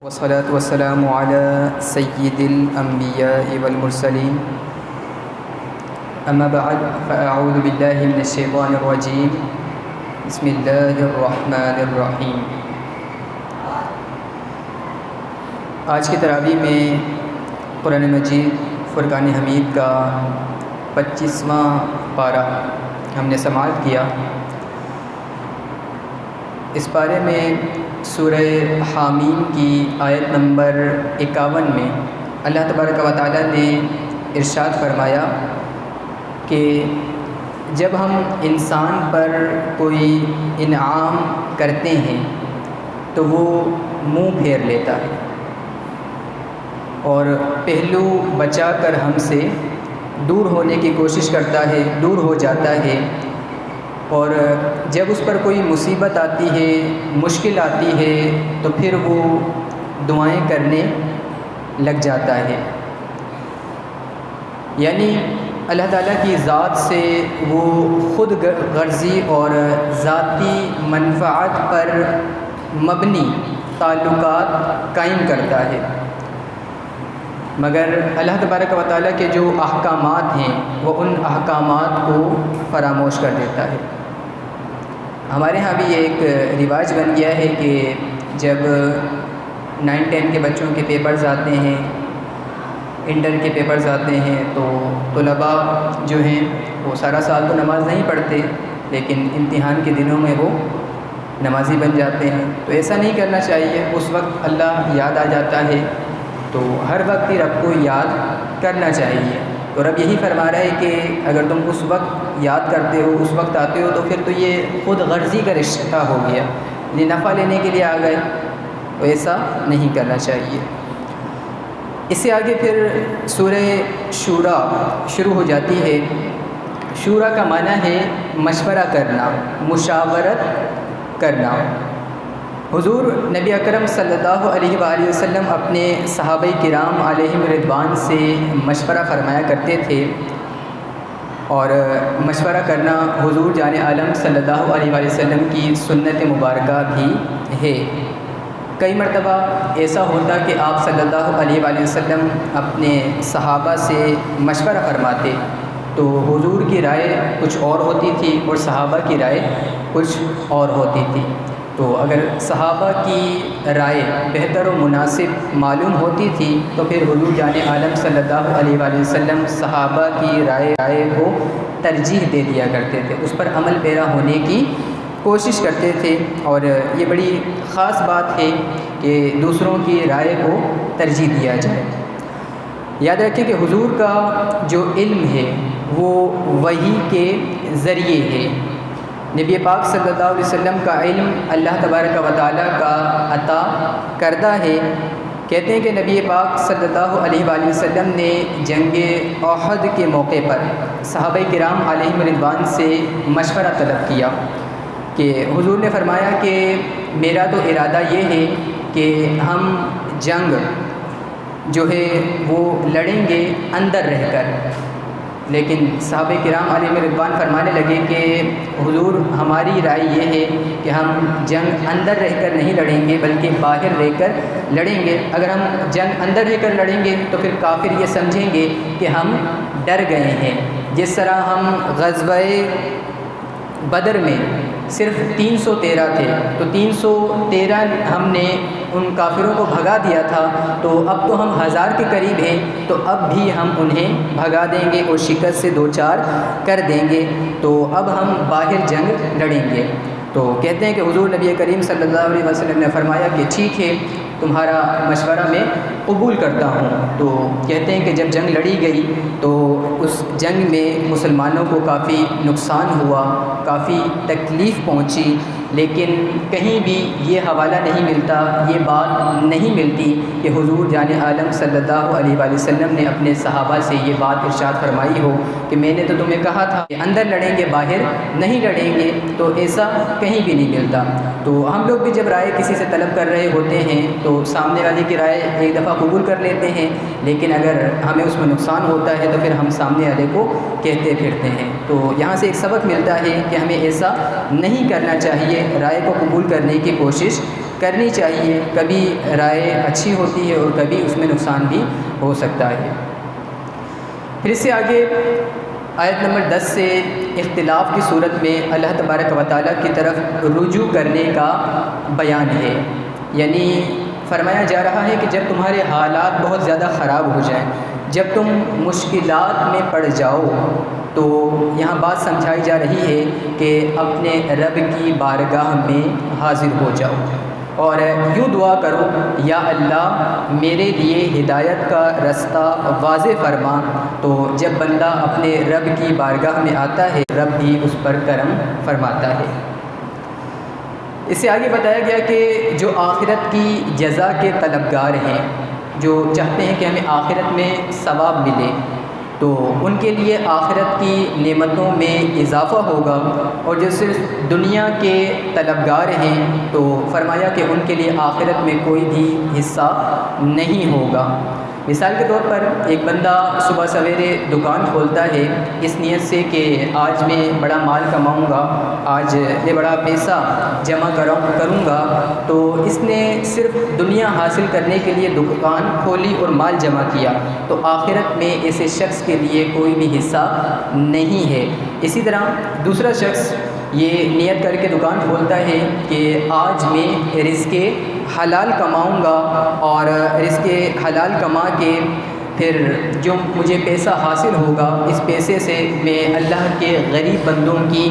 والصلاة والسلام على سيد الأنبياء والمرسلين أما بعد فأعوذ بالله من الشيطان الرجيم بسم الله الرحمن الرحیم۔ آج کی تراویح میں قرآن مجید فرقان حمید کا 25واں پارہ ہم نے سماعت کیا۔ اس پارے میں سورہ حامیم کی آیت نمبر 51 میں اللہ تبارک و تعالیٰ نے ارشاد فرمایا کہ جب ہم انسان پر کوئی انعام کرتے ہیں تو وہ منہ پھیر لیتا ہے اور پہلو بچا کر ہم سے دور ہونے کی کوشش کرتا ہے، دور ہو جاتا ہے، اور جب اس پر کوئی مصیبت آتی ہے، مشکل آتی ہے تو پھر وہ دعائیں کرنے لگ جاتا ہے۔ یعنی اللہ تعالیٰ کی ذات سے وہ خود غرضی اور ذاتی منفعت پر مبنی تعلقات قائم کرتا ہے، مگر اللہ تبارک و تعالیٰ کے جو احکامات ہیں وہ ان احکامات کو فراموش کر دیتا ہے۔ ہمارے ہاں بھی یہ ایک رواج بن گیا ہے کہ جب 9-10 کے بچوں کے پیپرز آتے ہیں، انٹر کے پیپرز آتے ہیں، تو طلباء جو ہیں وہ سارا سال تو نماز نہیں پڑھتے، لیکن امتحان کے دنوں میں وہ نمازی بن جاتے ہیں۔ تو ایسا نہیں کرنا چاہیے، اس وقت اللہ یاد آ جاتا ہے تو ہر وقت ہی رب کو یاد کرنا چاہیے۔ تو رب یہی فرما رہا ہے کہ اگر تم اس وقت یاد کرتے ہو، اس وقت آتے ہو، تو پھر تو یہ خود غرضی کا رشتہ ہو گیا، یعنی نفع لینے کے لیے آ گئے، تو ایسا نہیں کرنا چاہیے۔ اس سے آگے پھر سورہ شورا شروع ہو جاتی ہے۔ شورا کا معنی ہے مشورہ کرنا، مشاورت کرنا۔ حضور نبی اکرم صلی اللہ علیہ وآلہ وسلم اپنے صحابہ کرام علیہم رضوان سے مشورہ فرمایا کرتے تھے، اور مشورہ کرنا حضور جان عالم صلی اللہ علیہ وآلہ وسلم کی سنت مبارکہ بھی ہے۔ کئی مرتبہ ایسا ہوتا کہ آپ صلی اللہ علیہ وآلہ وسلم اپنے صحابہ سے مشورہ فرماتے تو حضور کی رائے کچھ اور ہوتی تھی اور صحابہ کی رائے کچھ اور ہوتی تھی۔ تو اگر صحابہ کی رائے بہتر و مناسب معلوم ہوتی تھی تو پھر حضور جان عالم صلی اللہ علیہ وآلہ وسلم صحابہ کی رائے کو ترجیح دے دیا کرتے تھے، اس پر عمل پیرا ہونے کی کوشش کرتے تھے۔ اور یہ بڑی خاص بات ہے کہ دوسروں کی رائے کو ترجیح دیا جائے۔ یاد رکھیں کہ حضور کا جو علم ہے وہ وحی کے ذریعے ہے۔ نبی پاک صلی اللہ علیہ وسلم کا علم اللہ تبارک و تعالیٰ کا عطا کردہ ہے۔ کہتے ہیں کہ نبی پاک صلی اللہ علیہ وآلہ وسلم نے جنگ احد کے موقع پر صحابہ کرام علیہم رضوان سے مشورہ طلب کیا کہ حضور نے فرمایا کہ میرا تو ارادہ یہ ہے کہ ہم جنگ جو ہے وہ لڑیں گے اندر رہ کر، لیکن صحابہ کرام علیہ رضوان فرمانے لگے کہ حضور ہماری رائے یہ ہے کہ ہم جنگ اندر رہ کر نہیں لڑیں گے بلکہ باہر رہ کر لڑیں گے۔ اگر ہم جنگ اندر رہ کر لڑیں گے تو پھر کافر یہ سمجھیں گے کہ ہم ڈر گئے ہیں۔ جس طرح ہم غزوہ بدر میں صرف 313 تھے تو 313 ہم نے ان کافروں کو بھگا دیا تھا، تو اب تو ہم 1000 کے قریب ہیں، تو اب بھی ہم انہیں بھگا دیں گے اور شکست سے دوچار کر دیں گے، تو اب ہم باہر جنگ لڑیں گے۔ تو کہتے ہیں کہ حضور نبی کریم صلی اللہ علیہ وسلم نے فرمایا کہ ٹھیک ہے، تمہارا مشورہ میں قبول کرتا ہوں۔ تو کہتے ہیں کہ جب جنگ لڑی گئی تو اس جنگ میں مسلمانوں کو کافی نقصان ہوا، کافی تکلیف پہنچی، لیکن کہیں بھی یہ حوالہ نہیں ملتا، یہ بات نہیں ملتی کہ حضور جان عالم صلی اللہ علیہ وآلہ وسلم نے اپنے صحابہ سے یہ بات ارشاد فرمائی ہو کہ میں نے تو تمہیں کہا تھا کہ اندر لڑیں گے باہر نہیں لڑیں گے، تو ایسا کہیں بھی نہیں ملتا۔ تو ہم لوگ بھی جب رائے کسی سے طلب کر رہے ہوتے ہیں تو سامنے والے کی رائے ایک دفعہ قبول کر لیتے ہیں، لیکن اگر ہمیں اس میں نقصان ہوتا ہے تو پھر ہم سامنے والے کو کہتے پھرتے ہیں۔ تو یہاں سے ایک سبق ملتا ہے کہ ہمیں ایسا نہیں کرنا چاہیے، رائے کو قبول کرنے کی کوشش کرنی چاہیے، کبھی رائے اچھی ہوتی ہے اور کبھی اس میں نقصان بھی ہو سکتا ہے۔ پھر اس سے آگے آیت نمبر 10 سے اختلاف کی صورت میں اللہ تبارک و تعالیٰ کی طرف رجوع کرنے کا بیان ہے، یعنی فرمایا جا رہا ہے کہ جب تمہارے حالات بہت زیادہ خراب ہو جائیں، جب تم مشکلات میں پڑ جاؤ، تو یہاں بات سمجھائی جا رہی ہے کہ اپنے رب کی بارگاہ میں حاضر ہو جاؤ اور یوں دعا کرو، یا اللہ میرے لیے ہدایت کا رستہ واضح فرما۔ تو جب بندہ اپنے رب کی بارگاہ میں آتا ہے، رب بھی اس پر کرم فرماتا ہے۔ اس سے آگے بتایا گیا کہ جو آخرت کی جزا کے طلبگار ہیں، جو چاہتے ہیں کہ ہمیں آخرت میں ثواب ملے، تو ان کے لیے آخرت کی نعمتوں میں اضافہ ہوگا، اور جو صرف دنیا کے طلبگار ہیں تو فرمایا کہ ان کے لیے آخرت میں کوئی بھی حصہ نہیں ہوگا۔ مثال کے طور پر ایک بندہ صبح سویرے دکان کھولتا ہے اس نیت سے کہ آج میں بڑا مال کماؤں گا، آج میں بڑا پیسہ جمع کروں گا، تو اس نے صرف دنیا حاصل کرنے کے لیے دکان کھولی اور مال جمع کیا، تو آخرت میں ایسے شخص کے لیے کوئی بھی حصہ نہیں ہے۔ اسی طرح دوسرا شخص یہ نیت کر کے دکان کھولتا ہے کہ آج میں رزق حلال کماؤں گا، اور رزق حلال کما کے پھر جو مجھے پیسہ حاصل ہوگا اس پیسے سے میں اللہ کے غریب بندوں کی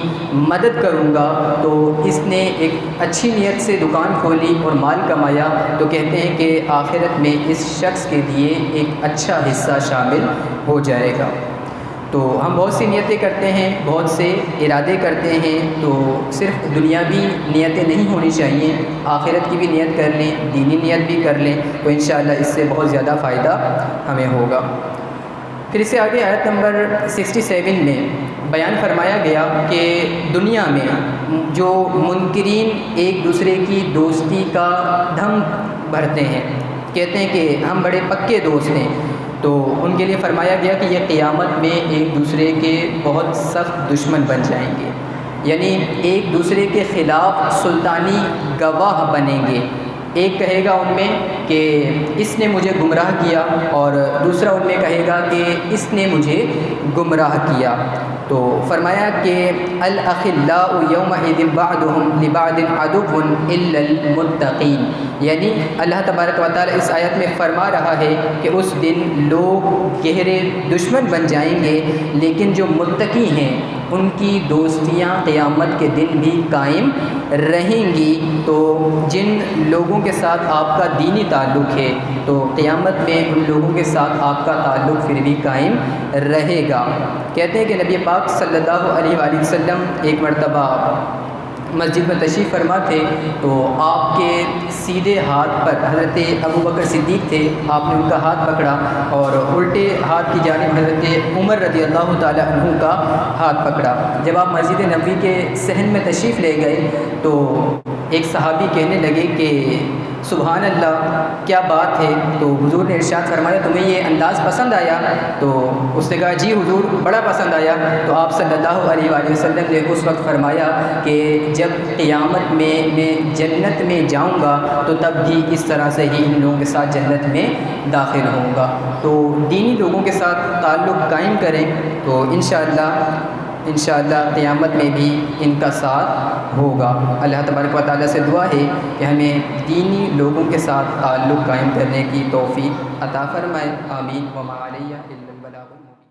مدد کروں گا، تو اس نے ایک اچھی نیت سے دکان کھولی اور مال کمایا، تو کہتے ہیں کہ آخرت میں اس شخص کے لیے ایک اچھا حصہ شامل ہو جائے گا۔ تو ہم بہت سی نیتیں کرتے ہیں، بہت سے ارادے کرتے ہیں، تو صرف دنیاوی نیتیں نہیں ہونی چاہیے، آخرت کی بھی نیت کر لیں، دینی نیت بھی کر لیں، تو انشاءاللہ اس سے بہت زیادہ فائدہ ہمیں ہوگا۔ پھر اس سے آگے آیت نمبر 67 میں بیان فرمایا گیا کہ دنیا میں جو منکرین ایک دوسرے کی دوستی کا دھم بھرتے ہیں، کہتے ہیں کہ ہم بڑے پکے دوست ہیں، تو ان کے لیے فرمایا گیا کہ یہ قیامت میں ایک دوسرے کے بہت سخت دشمن بن جائیں گے، یعنی ایک دوسرے کے خلاف سلطانی گواہ بنیں گے۔ ایک کہے گا ان میں کہ اس نے مجھے گمراہ کیا، اور دوسرا ان میں کہے گا کہ اس نے مجھے گمراہ کیا۔ تو فرمایا کہ الاخلاء یومئذ بعضهم لبعض عدو الا المتقین، یعنی اللہ تبارک و تعالیٰ اس آیت میں فرما رہا ہے کہ اس دن لوگ گہرے دشمن بن جائیں گے، لیکن جو متقی ہیں ان کی دوستیاں قیامت کے دن بھی قائم رہیں گی۔ تو جن لوگوں کے ساتھ آپ کا دینی تعلق ہے تو قیامت میں ان لوگوں کے ساتھ آپ کا تعلق پھر بھی قائم رہے گا۔ کہتے ہیں کہ نبی پاک صلی اللہ علیہ وآلہ وسلم ایک مرتبہ مسجد میں تشریف فرما تھے، تو آپ کے سیدھے ہاتھ پر حضرت ابوبکر صدیق تھے، آپ نے ان کا ہاتھ پکڑا، اور الٹے ہاتھ کی جانب حضرت عمر رضی اللہ تعالیٰ عنہ کا ہاتھ پکڑا۔ جب آپ مسجد نبوی کے صحن میں تشریف لے گئے تو ایک صحابی کہنے لگے کہ سبحان اللہ کیا بات ہے، تو حضور نے ارشاد فرمایا تمہیں یہ انداز پسند آیا؟ تو اس نے کہا جی حضور بڑا پسند آیا۔ تو آپ صلی اللہ علیہ وآلہ وسلم نے اس وقت فرمایا کہ جب قیامت میں جنت میں جاؤں گا تو تب بھی اس طرح سے ہی ان لوگوں کے ساتھ جنت میں داخل ہوں گا۔ تو دینی لوگوں کے ساتھ تعلق قائم کریں تو انشاءاللہ قیامت میں بھی ان کا ساتھ ہوگا۔ اللہ تبارک و تعالیٰ سے دعا ہے کہ ہمیں دینی لوگوں کے ساتھ تعلق قائم کرنے کی توفیق عطا فرمائے، آمین۔ وما علیہ الا البلاغ المبین۔